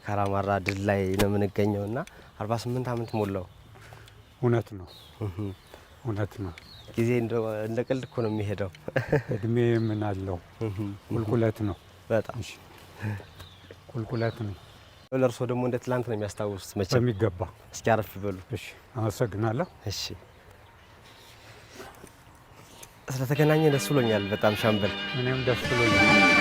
ካራማራ ድል ላይ ነው የምንገኘውና 48 አመት ሞላው። እውነት ነው ጊዜ እንደ ቀልድ እኮ ነው የሚሄደው። እድሜ ምን አለው? ቁልቁለት ነው። በጣም ቁልቁለት ነው። ለርሶ ደግሞ እንደ ትላንት ነው የሚያስታውሱት መቼም በሚገባ። እስኪ አረፍ ይበሉ። እሺ፣ አመሰግናለሁ። እሺ፣ ስለተገናኘ ደስ ብሎኛል በጣም ሻምበል። እኔም ደስ ብሎኛል።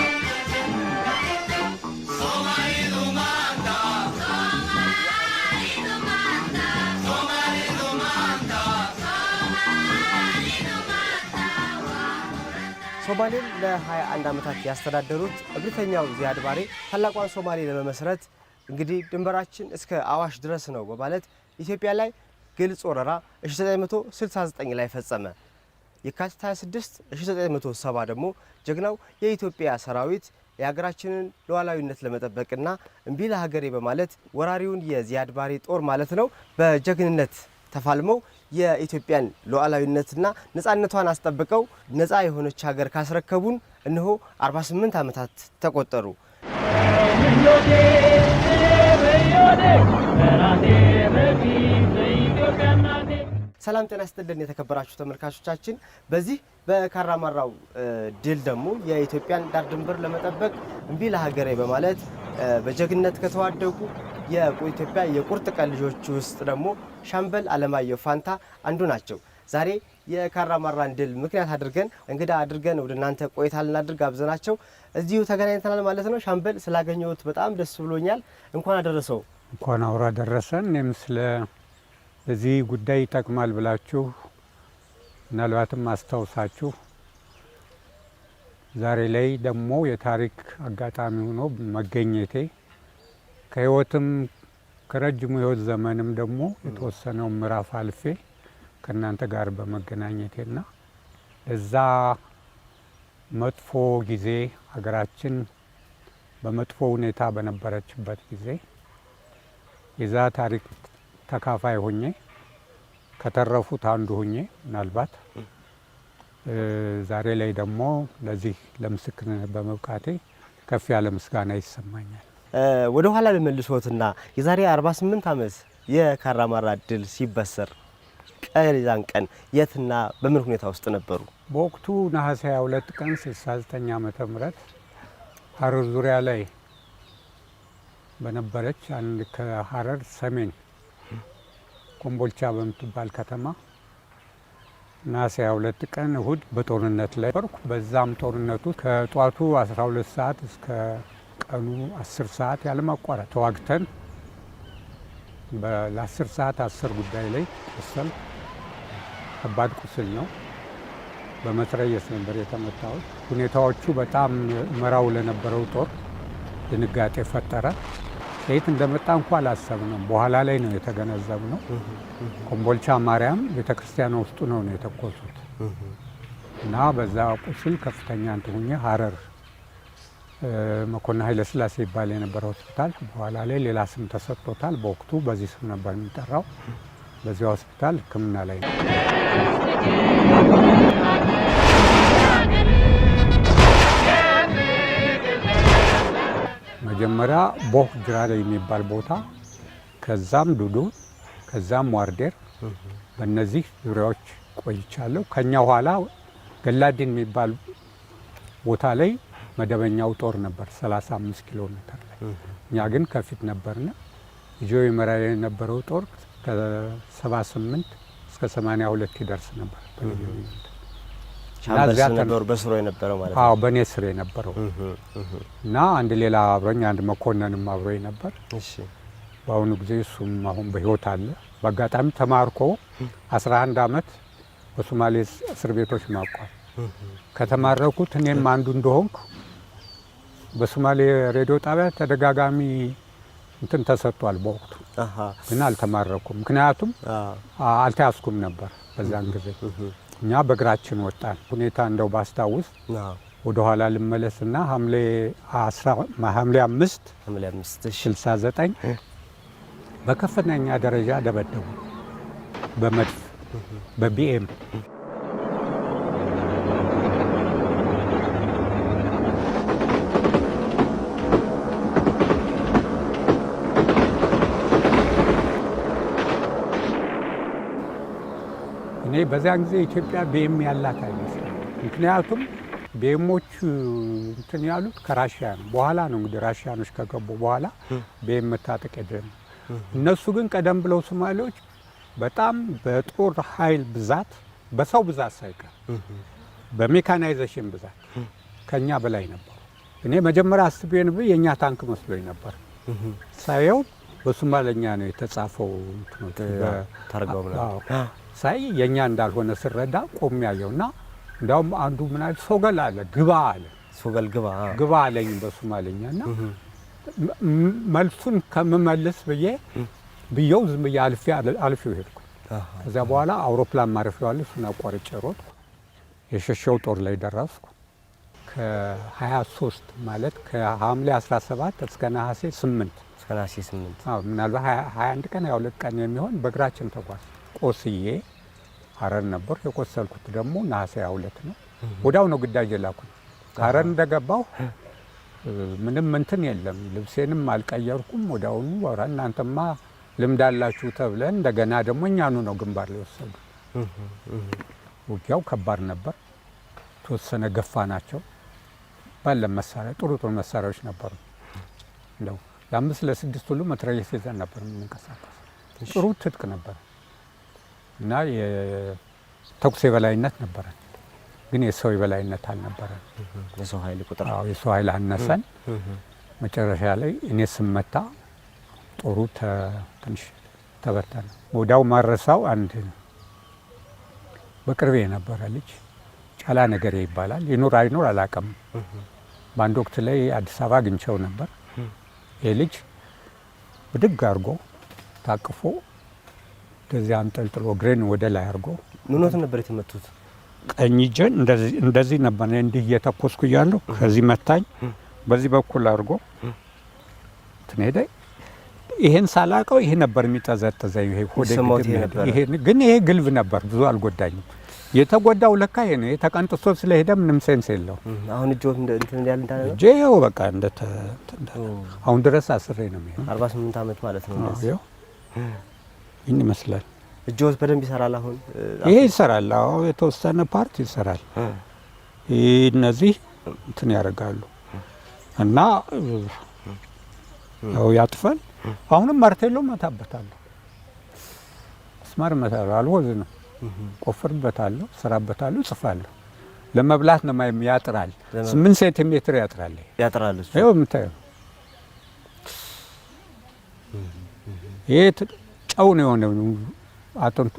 ሶማሌን ለ21 ዓመታት ያስተዳደሩት እብሪተኛው ዚያድ ባሬ ታላቋን ሶማሌ ለመመስረት እንግዲህ ድንበራችን እስከ አዋሽ ድረስ ነው በማለት ኢትዮጵያ ላይ ግልጽ ወረራ 1969 ላይ ፈጸመ። የካቲት 26 1970 ደግሞ ጀግናው የኢትዮጵያ ሰራዊት የሀገራችንን ሉዓላዊነት ለመጠበቅና እምቢ ለሀገሬ በማለት ወራሪውን የዚያድ ባሬ ጦር ማለት ነው በጀግንነት ተፋልመው የኢትዮጵያን ሉዓላዊነትና ነፃነቷን አስጠብቀው ነፃ የሆነች ሀገር ካስረከቡን እነሆ 48 ዓመታት ተቆጠሩ። ሰላም ጤና ይስጥልን የተከበራችሁ ተመልካቾቻችን፣ በዚህ በካራማራው ድል ደግሞ የኢትዮጵያን ዳር ድንበር ለመጠበቅ እምቢ ለሀገሬ በማለት በጀግንነት ከተዋደቁ የኢትዮጵያ የቁርጥ ቀን ልጆች ውስጥ ደግሞ ሻምበል አለማየሁ ፋንታ አንዱ ናቸው። ዛሬ የካራማራን ድል ምክንያት አድርገን እንግዳ አድርገን ወደ እናንተ ቆይታ ልናድርግ አብዘናቸው እዚሁ ተገናኝተናል ማለት ነው። ሻምበል ስላገኘሁት በጣም ደስ ብሎኛል። እንኳን አደረሰው። እንኳን አውራ ደረሰን። እኔም ለዚህ ጉዳይ ይጠቅማል ብላችሁ ምናልባትም አስታውሳችሁ ዛሬ ላይ ደግሞ የታሪክ አጋጣሚ ሆኖ መገኘቴ ከህይወትም ከረጅሙ ህይወት ዘመንም ደግሞ የተወሰነው ምዕራፍ አልፌ ከእናንተ ጋር በመገናኘቴና እዛ መጥፎ ጊዜ ሀገራችን በመጥፎ ሁኔታ በነበረችበት ጊዜ የዛ ታሪክ ተካፋይ ሆኜ ከተረፉት አንዱ ሆኜ ምናልባት ዛሬ ላይ ደግሞ ለዚህ ለምስክርነት በመብቃቴ ከፍ ያለ ምስጋና ይሰማኛል። ወደ ኋላ ልመልሶትና የዛሬ 48 ዓመት የካራማራ ድል ሲበሰር ቀን ቀን የትና በምን ሁኔታ ውስጥ ነበሩ? በወቅቱ ነሐሴ 22 ቀን 69 ዓመተ ምህረት ሀረር ዙሪያ ላይ በነበረች አንድ ከሀረር ሰሜን ኮምቦልቻ በምትባል ከተማ ነሐሴ 22 ቀን እሁድ በጦርነት ላይ ነበርኩ። በዛም ጦርነቱ ከጧቱ 12 ሰዓት እስከ ቀኑ 10 ሰዓት ያለማቋረጥ ተዋግተን ለ10 ሰዓት 10 ጉዳይ ላይ ቆሰል ከባድ ቁስል ነው። በመትረየስ ነበር የተመታሁት። ሁኔታዎቹ በጣም መራው ለነበረው ጦር ድንጋጤ ፈጠረ። ከየት እንደመጣ እንኳ አላሰብነው። በኋላ ላይ ነው የተገነዘብነው። ኮምቦልቻ ማርያም ቤተክርስቲያን ውስጡ ነው የተኮሱት እና በዛ ቁስል ከፍተኛ እንትሁኛ ሀረር መኮንን ኃይለ ሥላሴ ይባል የነበረ ሆስፒታል በኋላ ላይ ሌላ ስም ተሰጥቶታል። በወቅቱ በዚህ ስም ነበር የሚጠራው። በዚያ ሆስፒታል ሕክምና ላይ ነው። መጀመሪያ ቦህ ጅራሌ የሚባል ቦታ፣ ከዛም ዱዱ፣ ከዛም ዋርዴር፣ በእነዚህ ዙሪያዎች ቆይቻለሁ። ከኛ ኋላ ገላዲን የሚባል ቦታ ላይ መደበኛው ጦር ነበር 35 ኪሎ ሜትር ላይ። እኛ ግን ከፊት ነበርና ይዞ ይመራ የነበረው ጦር ከ78 እስከ 82 ይደርስ ነበር። ሻምበል ነበሩ በስሮ የነበረው ማለት ነው? አዎ በኔ ስር የነበረው እና አንድ ሌላ አብሮኝ አንድ መኮንንም አብሮኝ ነበር። እሺ። በአሁኑ ጊዜ እሱም አሁን በህይወት አለ። በአጋጣሚ ተማርኮ 11 አመት በሶማሌ እስር ቤቶች ማቋል ከተማረኩት እኔም አንዱ እንደሆንኩ በሶማሌ ሬዲዮ ጣቢያ ተደጋጋሚ እንትን ተሰጥቷል። በወቅቱ ግን አልተማረኩም። ምክንያቱም አልተያዝኩም ነበር በዛን ጊዜ። እኛ በእግራችን ወጣን። ሁኔታ እንደው ባስታውስ ወደ ኋላ ልመለስና ሐምሌ 5 69 በከፍተኛ ደረጃ ደበደቡ በመድፍ በቢኤም። እኔ በዚያን ጊዜ ኢትዮጵያ ቤም ያላት አይመስልም። ምክንያቱም ቤሞች እንትን ያሉት ከራሽያ ነው። በኋላ ነው እንግዲህ ራሽያኖች ከገቡ በኋላ ቤም መታጠቅ ሄደን። እነሱ ግን ቀደም ብለው ሶማሌዎች በጣም በጦር ኃይል ብዛት፣ በሰው ብዛት ሳይቀር በሜካናይዜሽን ብዛት ከኛ በላይ ነበሩ። እኔ መጀመሪያ አስቤ ነበር የኛ ታንክ መስሎኝ ነበር። ሳየው በሶማሌኛ ነው የተጻፈው እንትኖች ታርጋው ነው ሳይ የኛ እንዳልሆነ ስረዳ ቆም ያየውና እንዳውም አንዱ ምን አይነት ሶገል አለ ግባ አለ። ሶገል ግባ አለኝ በሶማሌኛና መልሱን ከመመለስ ብዬው ዝም ብዬ አልፌው ሄድኩ። ከዛ በኋላ አውሮፕላን ማረፊያው አለ፣ እሱን አቋርጬ ሮጥኩ። የሸሸው ጦር ላይ ደረስኩ። ከ23 ማለት ከሐምሌ 17 እስከ ነሐሴ 8 ምናልባት 21 ቀን 22 ቀን የሚሆን በእግራችን ተጓዝ። ቆስዬ ሐረር ነበር። የቆሰልኩት ደግሞ ነሐሴ 22 ነው። ወዲያው ነው ግዳጅ የላኩኝ። ሐረር እንደገባሁ ምንም እንትን የለም፣ ልብሴንም አልቀየርኩም። ወዲያውኑ ወራ እናንተማ ልምድ አላችሁ ተብለን እንደገና ደግሞ እኛኑ ነው ግንባር ላይ ወሰዱ። ውጊያው ከባድ ነበር። ተወሰነ ገፋ ናቸው። ባለ መሳሪያ ጥሩ መሳሪያዎች ነበሩ። እንደው ለ5 ለ6 ሁሉ መትረየስ ይዘን ነበር የምንንቀሳቀስ። ጥሩ ትጥቅ ነበር እና የተኩስ የበላይነት ነበረ፣ ግን የሰው የበላይነት አልነበረ። የሰው ኃይል ቁጥር የሰው ኃይል አነሰን። መጨረሻ ላይ እኔ ስመታ ጦሩ ትንሽ ተበተነ። ወዲያው ማረሳው አንድ በቅርቤ የነበረ ልጅ ጫላ ነገሬ ይባላል። ይኑር አይኑር አላውቅም። በአንድ ወቅት ላይ አዲስ አበባ አግኝቼው ነበር። ይህ ልጅ ብድግ አድርጎ ታቅፎ እንደዚህ አንጠልጥሎ እግሬን ወደ ላይ አድርጎ ምኖት ነበር የተመቱት? ቀኝ እጄን እንደዚህ ነበር እንዲህ እየተኮስኩ እያለሁ ከዚህ መታኝ። በዚህ በኩል አድርጎ ትኔደ ይሄን ሳላቀው ይሄ ነበር የሚጠዘጥዘኝ። ይሄ ሆዴ ግን ይሄ ግልብ ነበር፣ ብዙ አልጎዳኝም። የተጎዳው ለካ ይሄ ነው። ተቀንጥሶ ስለሄደ ምንም ሴንስ የለው። አሁን እጆት እንትን ያለ እንዳለ ነው። ጄው በቃ አሁን ድረስ አስሬ ነው የሚሄድ 48 ዓመት ማለት ነው። ነው ይሄን ይመስላል። እጆት በደንብ ይሰራል። አሁን ይሄ ይሰራል። አዎ የተወሰነ ፓርት ይሰራል። እነዚህ እንትን ያደርጋሉ እና ያው ያጥፋል። አሁንም ማርቴሎ መታበታለሁ፣ መስማር መታበታለሁ። አልወዝ ነው ቆፍርበታለሁ፣ ስራበታለሁ፣ ጽፋለሁ። ለመብላት ነው ያጥራል። 8 ሴንቲሜትር ያጥራል እሱ። ይሄው የምታየው ይሄ ጨው ነው የሆነው፣ አጥንቱ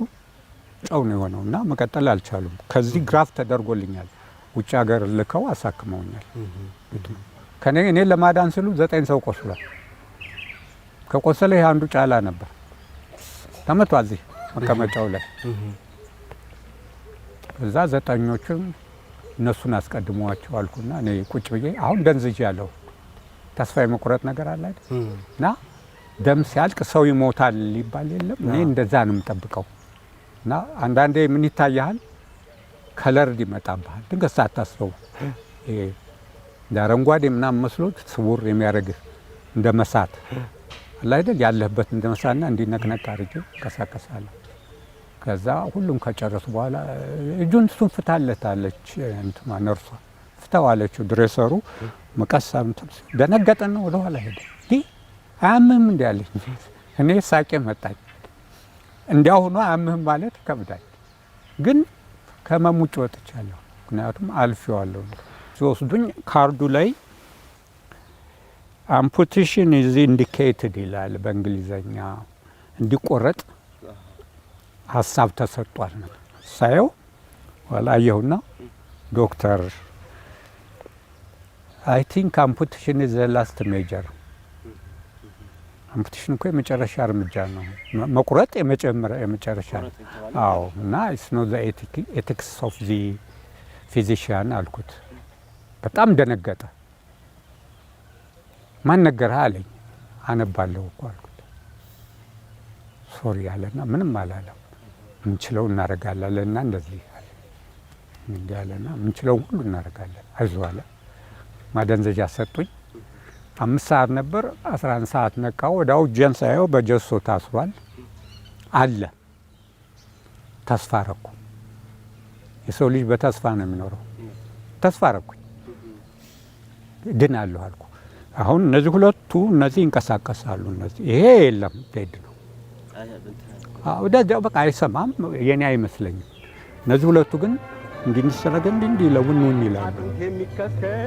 ጨው ነው የሆነው እና መቀጠል አልቻሉም። ከዚህ ግራፍ ተደርጎልኛል። ውጭ ሀገር ልከው አሳክመውኛል። እኔ ለማዳን ሲሉ 9 ሰው ቆስሏል። ከቆሰለ ይሄ አንዱ ጫላ ነበር ተመቷል እዚህ መቀመጫው ላይ። ከዛ 9ኞቹም እነሱን አስቀድሟቸው አልኩና እኔ ቁጭ ብዬ አሁን ደንዝጅ ያለው ተስፋ የመቁረጥ ነገር አለ አይደል? እና ደም ሲያልቅ ሰው ይሞታል ሊባል የለም። እኔ እንደዛ ነው የምጠብቀው። እና አንዳንዴ ምን ይታያል ከለር ይመጣብሃል ድንገት ሳታስበው። ይሄ አረንጓዴ ምናምን መስሎት ስውር የሚያደርግህ እንደ መሳት አለ አይደል? ያለህበት እንደ መሳትና እንዲነቅነቅ አድርጌ እንቀሳቀሳለሁ። ከዛ ሁሉም ከጨረሱ በኋላ እጁን እሱን ፍታለታለች እንትማ ነርሷ ፍታዋለችው። ድሬሰሩ መቀሳም ደነገጠና ወደ ኋላ ሄደ። አያምህም እንዲ ያለኝ እኔ ሳቄ መጣኝ። እንዲያው ሆኖ አያምህም ማለት ይከብዳል፣ ግን ከህመም ውጭ ወጥቻለሁ። ምክንያቱም አልፌዋለሁ። ሲወስዱኝ ካርዱ ላይ አምፑቴሽን ኢዝ ኢንዲኬትድ ይላል በእንግሊዘኛ። እንዲቆረጥ ሀሳብ ተሰጥቷል ነው ሳየው። ኋላ አየሁና ዶክተር አይ ቲንክ አምፑቴሽን ኢዝ ዘ ላስት ሜጀር። አምፑቴሽን እኮ የመጨረሻ እርምጃ ነው፣ መቁረጥ የመጨረሻ ነው። አዎ እና ኢትስ ኖት ዘ ኤቲክስ ኦፍ ዚ ፊዚሽያን አልኩት። በጣም ደነገጠ። ማን ነገርህ አለኝ። አነባለሁ እኮ አልኩት። ሶሪ አለና ምንም አላለም። ምንችለው እናደርጋለንና እንደዚህ አለ። እንዲህ አለና ምንችለው ሁሉ እናደርጋለን አይዞህ አለ። ማደንዘዣ ሰጡኝ። 5 ሰዓት ነበር። 11 ሰዓት ነቃው። ወዲያው እጄን ሳየው በጀሶ ታስሯል አለ። ተስፋ ረኩ። የሰው ልጅ በተስፋ ነው የሚኖረው። ተስፋ አረኩኝ፣ ድናለሁ አልኩ። አሁን እነዚህ ሁለቱ ይንቀሳቀሳሉ። ይሄ የለም ዴድ ነው። ወዲያ በቃ አይሰማም፣ የኔ አይመስለኝም። እነዚህ ሁለቱ ግን እንዲንሰረገ እንዲለውን ይላሉ።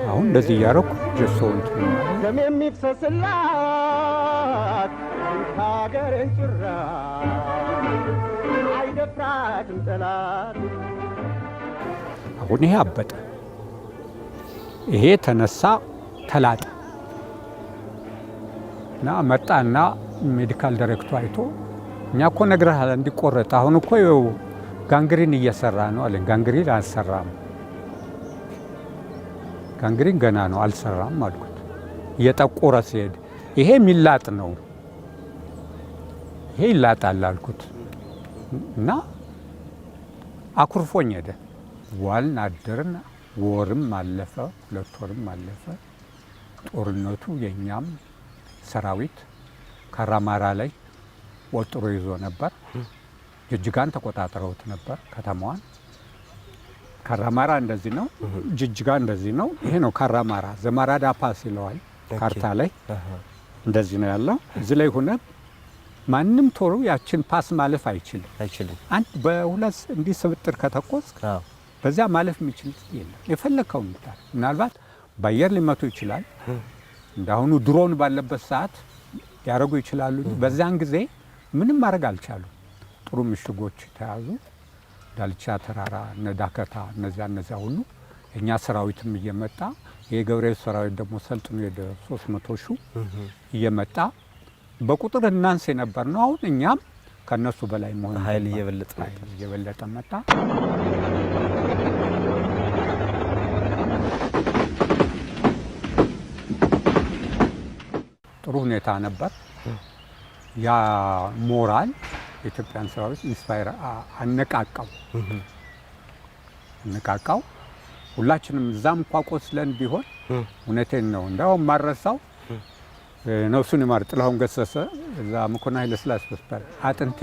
አሁን እንደዚህ እያረኩ ጀሶውን ደም የሚፈስላት ሀገርን ጭራ አይደፍራትም ጠላት። አሁን ይሄ አበጠ፣ ይሄ ተነሳ፣ ተላጠ እና መጣና ሜዲካል ዳይሬክተሩ አይቶ እኛ እኮ ነግረሃል እንዲቆረጥ፣ አሁን እኮ ጋንግሪን እየሰራ ነው አለኝ። ጋንግሪን አልሰራም፣ ጋንግሪን ገና ነው አልሰራም አልኩት። እየጠቆረ ሲሄድ ይሄ የሚላጥ ነው፣ ይሄ ይላጣል አልኩት እና አኩርፎኝ ሄደ። ዋልን አደርን፣ ወርም አለፈ፣ 2 ወርም አለፈ። ጦርነቱ የኛም ሰራዊት ካራማራ ላይ ወጥሮ ይዞ ነበር። ጅጅጋን ተቆጣጥረውት ነበር ከተማዋን። ካራማራ እንደዚህ ነው፣ ጅጅጋ እንደዚህ ነው። ይሄ ነው ካራማራ። ዘማራዳ ፓስ ይለዋል ካርታ ላይ እንደዚህ ነው ያለው። እዚህ ላይ ሆነ ማንም ቶሎ ያችን ፓስ ማለፍ አይችልም። አንድ በሁለት እንዲህ ስብጥር ከተኮስ በዚያ ማለፍ የሚችል የለም። የፈለከው እንታል ምናልባት በአየር ሊመቱ ይችላል። እንዳሁኑ ድሮን ባለበት ሰዓት ያረጉ ይችላሉ። በዛን ጊዜ ምንም ማድረግ አልቻሉም። ጥሩ ምሽጎች ተያዙ። ዳልቻ ተራራ፣ ነዳከታ፣ እነዚያ ሁሉ እኛ ሰራዊትም እየመጣ የገብርኤል ሰራዊት ደግሞ ሰልጥኖ ወደ 300 ሺህ እየመጣ በቁጥር እናንስ የነበር ነው። አሁን እኛም ከነሱ በላይ መሆን ኃይል እየበለጠ መጣ። ጥሩ ሁኔታ ነበር። ያ ሞራል የኢትዮጵያን ሰራዊት ኢንስፓየር አነቃቃው። ሁላችንም እዛም እንኳ ቆስለን ቢሆን እውነቴን ነው እንዳውም ማረሳው ነፍሱን ይማር ጥላሁን ገሰሰ እዛ መኮንን ኃይለ ሥላሴ ሆስፒታል አጥንት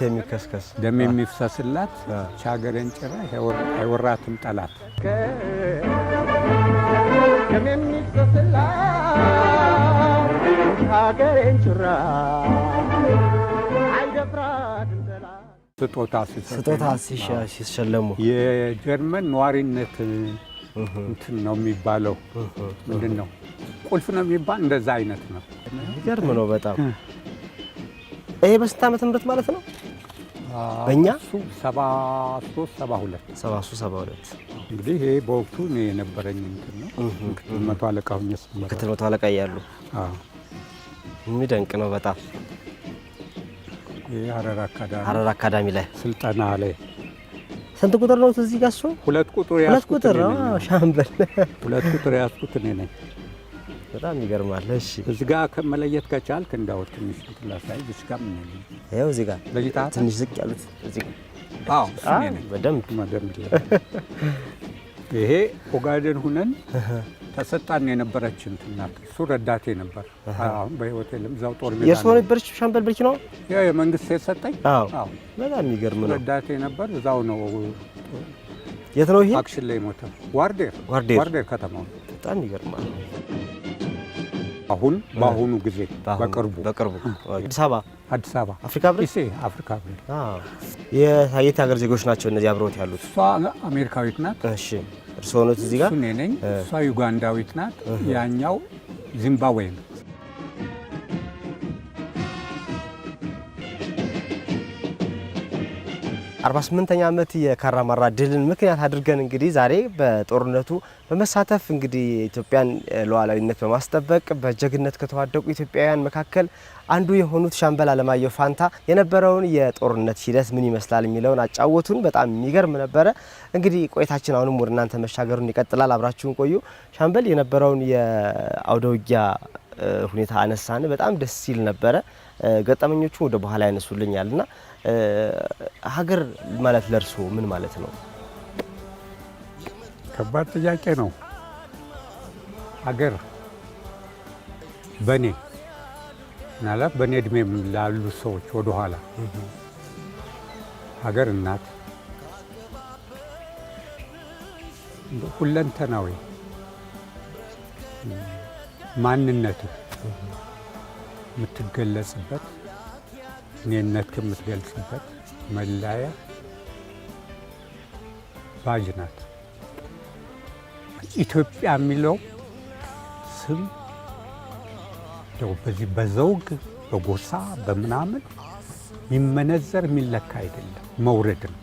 የሚከስከስ ደም የሚፍሰስላት ቻገረን ጭራ አይወራትም ጠላት ደም የሚፍሰስላት ቻገረን ጭራ አይደፍራትም ጠላት ስጦታ ሲሸለሙ የጀርመን ነዋሪነት እንትን ነው የሚባለው። ምንድን ነው ቁልፍ ነው የሚባል እንደዛ አይነት ነው። ይገርም ነው በጣም። ይሄ በስንት ዓመተ ምህረት ማለት ነው? በእኛ 73 እንግዲህ ይሄ በወቅቱ እኔ የነበረኝ እንትን ነው። ምክትል መቶ አለቃ ሆኜ ምክትል መቶ አለቃ እያሉ የሚደንቅ ነው በጣም። ይሄ ሀረር አካዳሚ ላይ ስልጠና ላይ ስንት ቁጥር ነው እዚህ ጋር? እሱ 2 ቁጥር ያስኩት ነው። ሻምበል 2 ቁጥር ያስኩት እኔ ነኝ። በጣም ይገርማል። እሺ እዚህ ጋር ከመለየት ከቻልክ እንዳው ትንሽ ትላሳይ እዚህ ጋር ምን ነው? ይሄው እዚህ ጋር ለይታ ትንሽ ዝቅ ያሉት እዚህ ጋር። አዎ እኔ ነኝ በደንብ ይሄ ኦጋዴን ሁነን ተሰጣን የነበረች እንትና እሱ ረዳቴ ነበር። አሁን በህይወት የለም። እዛው ጦር ሜዳ የእርሶ ነበርሽ ሻምበል ብርኪ ነው? ያው የመንግስት የሰጠኝ። አዎ በጣም የሚገርም ነው። ረዳቴ ነበር። እዛው ነው። የት ነው ይሄ? አክሽን ላይ ሞተ። ዋርዴር ከተማው። በጣም ይገርማል። አሁን በአሁኑ ጊዜ በቅርቡ አዲስ አበባ አፍሪካ ህብረት የት ሀገር ዜጎች ናቸው እነዚህ አብረውት ያሉት? እሷ አሜሪካዊት ናት። እሺ እርስዎ ኖት እዚህ ጋር? እኔ ነኝ። እሷ ዩጋንዳዊት ናት። ያኛው ዚምባብዌ ነው። 48ኛ ዓመት የካራማራ ድልን ምክንያት አድርገን እንግዲህ ዛሬ በጦርነቱ በመሳተፍ እንግዲህ የኢትዮጵያን ሉዓላዊነት በማስጠበቅ በጀግነት ከተዋደቁ ኢትዮጵያውያን መካከል አንዱ የሆኑት ሻምበል አለማየሁ ፋንታ የነበረውን የጦርነት ሂደት ምን ይመስላል የሚለውን አጫወቱን። በጣም የሚገርም ነበረ። እንግዲህ ቆይታችን አሁንም ወደ እናንተ መሻገሩን ይቀጥላል። አብራችሁን ቆዩ። ሻምበል የነበረውን የአውደ ውጊያ ሁኔታ አነሳን። በጣም ደስ ሲል ነበረ። ገጠመኞቹ ወደ በኋላ ያነሱልኛልና ሀገር ማለት ለርሶ ምን ማለት ነው? ከባድ ጥያቄ ነው። ሀገር በኔ ምናልባት በኔ እድሜ ላሉ ሰዎች ወደ ኋላ ሀገር እናት፣ ሁለንተናዊ ማንነት የምትገለጽበት እኔነት የምትገልጽበት መለያ ባጅ ናት። ኢትዮጵያ የሚለው ስም በዚህ በዘውግ በጎሳ በምናምን የሚመነዘር የሚለካ አይደለም፣ መውረድ ነው።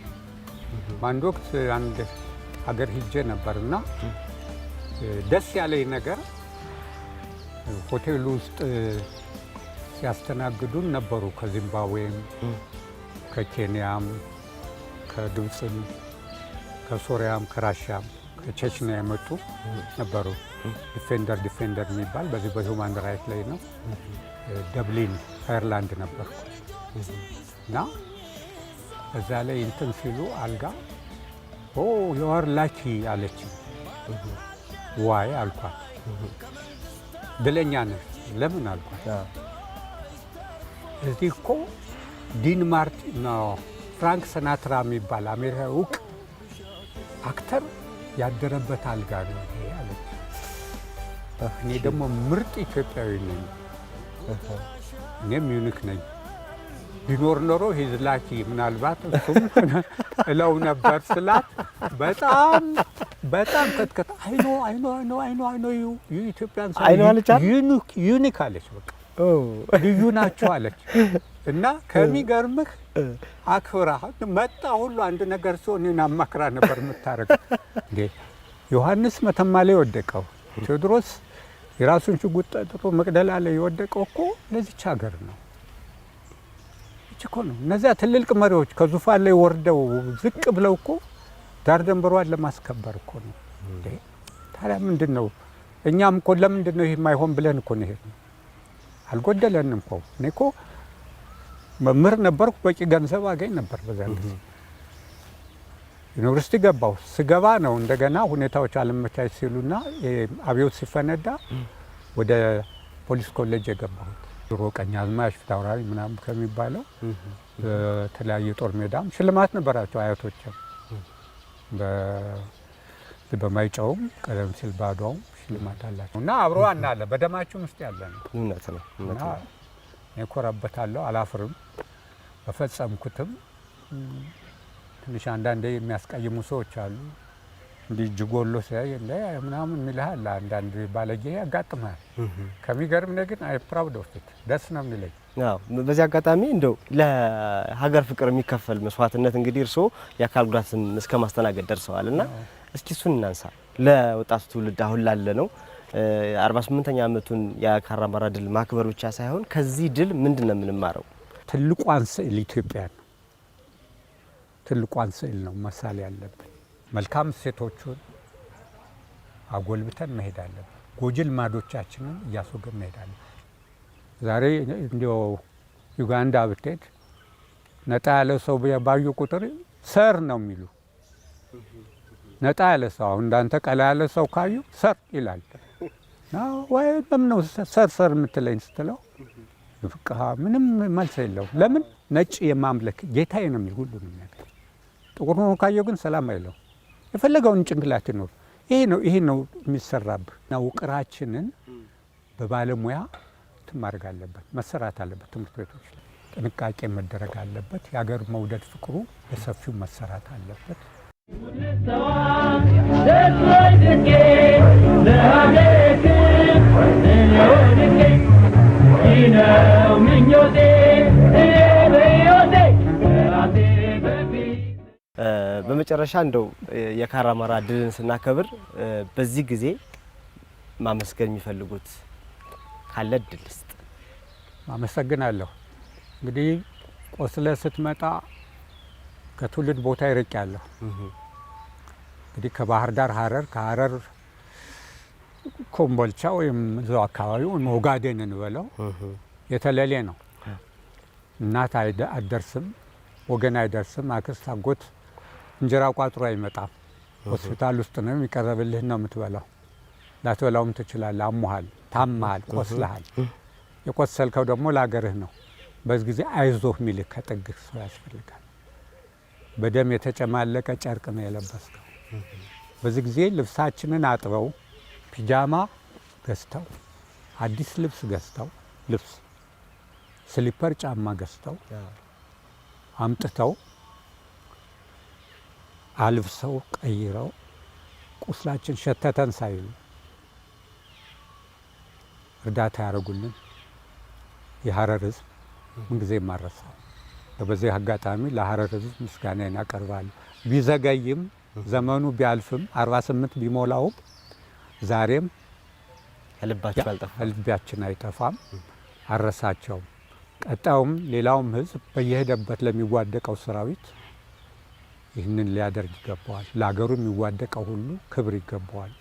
በአንድ ወቅት አንድ ሀገር ሂጄ ነበርና ደስ ያለኝ ነገር ሆቴሉ ውስጥ ሲያስተናግዱን ነበሩ። ከዚምባብዌም፣ ከኬንያም፣ ከግብፅም፣ ከሶሪያም፣ ከራሽያም፣ ከቼችኒያ የመጡ ነበሩ። ዲፌንደር የሚባል በዚህ በሂውማን ራይት ላይ ነው። ደብሊን አየርላንድ ነበርኩ እና እዛ ላይ እንትን ሲሉ አልጋ የወር ላኪ አለች። ዋይ አልኳት። ብለኛ ነህ ለምን አልኳት። እዚህ እኮ ዲን ማርቲን ነው ፍራንክ ሲናትራ የሚባል አሜሪካ እውቅ አክተር ያደረበት አልጋ ነው ይሄ አለች። እኔ ደግሞ ምርጥ ኢትዮጵያዊ ነኝ፣ እኔም ዩኒክ ነኝ። ቢኖር ኖሮ ሂዝ ላኪ ምናልባት እሱም እለው ነበር ስላት በጣም ከትከት አይኖ ኢትዮጵያን ዩኒክ አለች። በቃ ልዩ ናቸው አለች። እና ከሚገርምህ አክብራ መጣ ሁሉ አንድ ነገር ሲሆን እኔን አማክራ ነበር የምታረገው። እንዴ ዮሐንስ መተማ ላይ ወደቀው፣ ቴዎድሮስ የራሱን ሽጉጥ ጠጥቶ መቅደላ ላይ የወደቀው እኮ ለዚች ሀገር ነው እኮ ነው። እነዚያ ትልልቅ መሪዎች ከዙፋን ላይ ወርደው ዝቅ ብለው እኮ ዳር ደንበሯን ለማስከበር እኮ ነው። ታዲያ ምንድን ነው? እኛም እኮ ለምንድን ነው ይህ የማይሆን ብለን እኮ ነው ሄድነው። አልጎደለንም እኮ። እኔ እኮ መምህር ነበርኩ፣ በቂ ገንዘብ አገኝ ነበር በዛን ጊዜ። ዩኒቨርሲቲ ገባሁ። ስገባ ነው እንደገና ሁኔታዎች አለመቻች ሲሉና አብዮት ሲፈነዳ ወደ ፖሊስ ኮሌጅ የገባሁት። ድሮ ቀኛዝማች ፊታውራሪ ምናምን ከሚባለው በተለያየ ጦር ሜዳም ሽልማት ነበራቸው አያቶችም። በማይጨውም ቀደም ሲል ባዷውም ሽልማት አላቸው እና አብሮ አለ በደማችን ውስጥ ያለ ነው። እውነት ነው። እኔ እኮራበታለሁ፣ አላፍርም። በፈጸምኩትም ትንሽ አንዳንዴ የሚያስቀይሙ ሰዎች አሉ። እንዲህ ጅጎሎ ሲያይ ምናምን የሚልሃል አንዳንድ ባለጌ ያጋጥማል። ከሚገርም ግን አይ ፕራውድ ኦፍ ኢት ደስ ነው የሚለኝ። በዚህ አጋጣሚ እንደው ለሀገር ፍቅር የሚከፈል መስዋዕትነት እንግዲህ እርስዎ የአካል ጉዳትም እስከ ማስተናገድ ደርሰዋል እና እስኪ እሱን እናንሳ። ለወጣቱ ትውልድ አሁን ላለ ነው 48ኛ ዓመቱን የካራማራ ድል ማክበር ብቻ ሳይሆን ከዚህ ድል ምንድን ነው የምንማረው? ትልቋን ስዕል ኢትዮጵያ ነው። ትልቋን ስዕል ነው መሳሌ ያለብን። መልካም ሴቶቹን አጎልብተን መሄድ አለብን። ጎጂ ልማዶቻችንን እያስወገድን መሄድ አለብን። ዛሬ እንዲያው ዩጋንዳ ብትሄድ ነጣ ያለ ሰው ባዩ ቁጥር ሰር ነው የሚሉ። ነጣ ያለ ሰው አሁን እንዳንተ ቀላ ያለ ሰው ካዩ ሰር ይላል። ወይ ለምን ነው ሰር የምትለኝ ስትለው በቃ ምንም መልስ የለው። ለምን ነጭ የማምለክ ጌታዬ ነው የሚል ሁሉንም ነገር። ጥቁር ሆኖ ካየው ግን ሰላም አይለው። የፈለገውን ጭንቅላት ይኖር። ይሄ ነው የሚሰራብህ። እና ውቅራችንን በባለሙያ ማድረግ አለበት፣ መሰራት አለበት። ትምህርት ቤቶች ጥንቃቄ መደረግ አለበት። የሀገር መውደድ ፍቅሩ በሰፊው መሰራት አለበት። በመጨረሻ እንደው የካራማራ ድልን ስናከብር በዚህ ጊዜ ማመስገን የሚፈልጉት ካለ ድል ውስጥ? አመሰግናለሁ። እንግዲህ ቆስለ ስትመጣ ከትውልድ ቦታ ይርቄያለሁ። እንግዲህ ከባህር ዳር ሀረር፣ ከሀረር ኮምቦልቻ ወይም እዛው አካባቢው ኦጋዴን እንበለው የተለሌ ነው። እናት አትደርስም፣ ወገን አይደርስም፣ አክስት አጎት እንጀራ ቋጥሮ አይመጣም። ሆስፒታል ውስጥ ነው የሚቀርብልህ ነው የምትበላው። ላትበላውም ትችላለህ። አሞሃል፣ ታመሃል፣ ቆስለሃል። የቆሰልከው ደግሞ ለሀገርህ ነው። በዚህ ጊዜ አይዞህ የሚልህ ከጥግህ ሰው ያስፈልጋል። በደም የተጨማለቀ ጨርቅ ነው የለበስከው። በዚህ ጊዜ ልብሳችንን አጥበው ፒጃማ ገዝተው አዲስ ልብስ ገዝተው ልብስ ስሊፐር ጫማ ገዝተው አምጥተው አልብሰው ቀይረው ቁስላችን ሸተተን ሳይሉ እርዳታ ያደረጉልን የሐረር ሕዝብ ምንጊዜ ማረሳው። በዚህ አጋጣሚ ለሐረር ሕዝብ ምስጋናን ያቀርባል። ቢዘገይም ዘመኑ ቢያልፍም 48 ቢሞላውም ዛሬም ልባችን አይጠፋም፣ አረሳቸውም። ቀጣዩም ሌላውም ሕዝብ በየሄደበት ለሚዋደቀው ሰራዊት ይህንን ሊያደርግ ይገባዋል። ለአገሩ የሚዋደቀው ሁሉ ክብር ይገባዋል።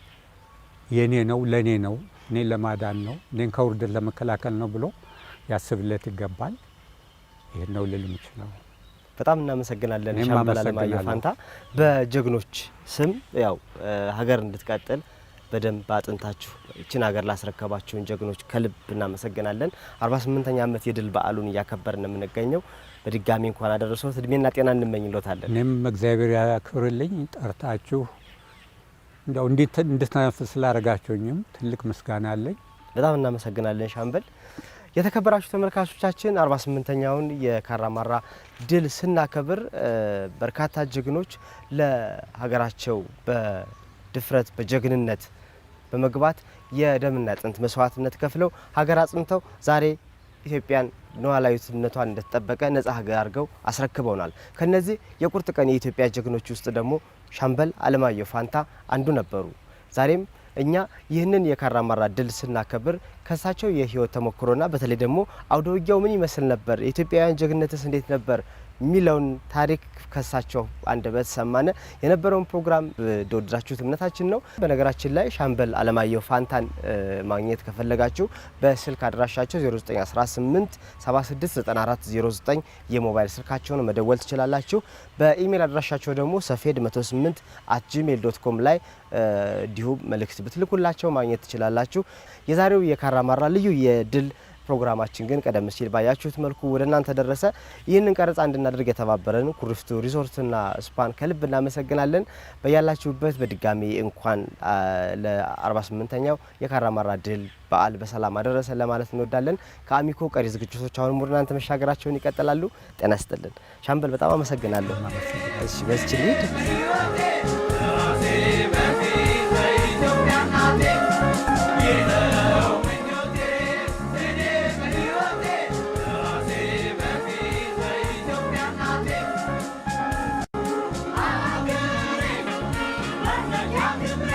የኔ ነው፣ ለኔ ነው፣ እኔን ለማዳን ነው፣ እኔን ከውርደት ለመከላከል ነው ብሎ ያስብለት ይገባል። ይሄን ነው ልል የምችለው። በጣም እናመሰግናለን ሻምበል አለማየሁ ፋንታ። በጀግኖች ስም ያው ሀገር እንድትቀጥል በደንብ አጥንታችሁ እቺን ሀገር ላስረከባችሁን ጀግኖች ከልብ እናመሰግናለን። 48ኛ ዓመት የድል በዓሉን እያከበርን የምንገኘው በድጋሚ እንኳን አደረሰዎት፣ እድሜና ጤና እንመኝሎታለን። እኔም እግዚአብሔር ያክብርልኝ። ጠርታችሁ እንደው እንድትነፍስ ስላደረጋችሁኝም ትልቅ ምስጋና አለኝ። በጣም እናመሰግናለን ሻምበል። የተከበራችሁ ተመልካቾቻችን 48ኛውን የካራማራ ድል ስናከብር በርካታ ጀግኖች ለሀገራቸው በድፍረት በጀግንነት በመግባት የደምና አጥንት መስዋዕትነት ከፍለው ሀገር አጽንተው ዛሬ ኢትዮጵያን ሉዓላዊነቷን እንደተጠበቀ ነጻ ሀገር አድርገው አስረክበውናል። ከነዚህ የቁርጥ ቀን የኢትዮጵያ ጀግኖች ውስጥ ደግሞ ሻምበል አለማየሁ ፋንታ አንዱ ነበሩ። ዛሬም እኛ ይህንን የካራማራ ድል ስናከብር ከሳቸው የህይወት ተሞክሮና በተለይ ደግሞ አውደ ውጊያው ምን ይመስል ነበር፣ የኢትዮጵያውያን ጀግንነትስ እንዴት ነበር የሚለውን ታሪክ ከሳቸው አንደበት ሰማነ። የነበረውን ፕሮግራም እንደወደዳችሁት እምነታችን ነው። በነገራችን ላይ ሻምበል አለማየሁ ፋንታን ማግኘት ከፈለጋችሁ በስልክ አድራሻቸው 0918 769409 የሞባይል ስልካቸውን መደወል ትችላላችሁ። በኢሜል አድራሻቸው ደግሞ safed108@gmail.com ላይ እንዲሁም መልእክት ብትልኩላቸው ማግኘት ትችላላችሁ። የዛሬው የካራማራ ልዩ የድል ፕሮግራማችን ግን ቀደም ሲል ባያችሁት መልኩ ወደ እናንተ ደረሰ። ይህንን ቀረጻ እንድናደርግ የተባበረን ኩሪፍቱ ሪዞርትና ስፓን ከልብ እናመሰግናለን። በያላችሁበት በድጋሚ እንኳን ለ48ኛው የካራማራ ድል በዓል በሰላም አደረሰ ለማለት እንወዳለን። ከአሚኮ ቀሪ ዝግጅቶች አሁን ወደ እናንተ መሻገራቸውን ይቀጥላሉ። ጤና ይስጥልን። ሻምበል በጣም አመሰግናለሁ። እሺ በስችልኝ Yeah.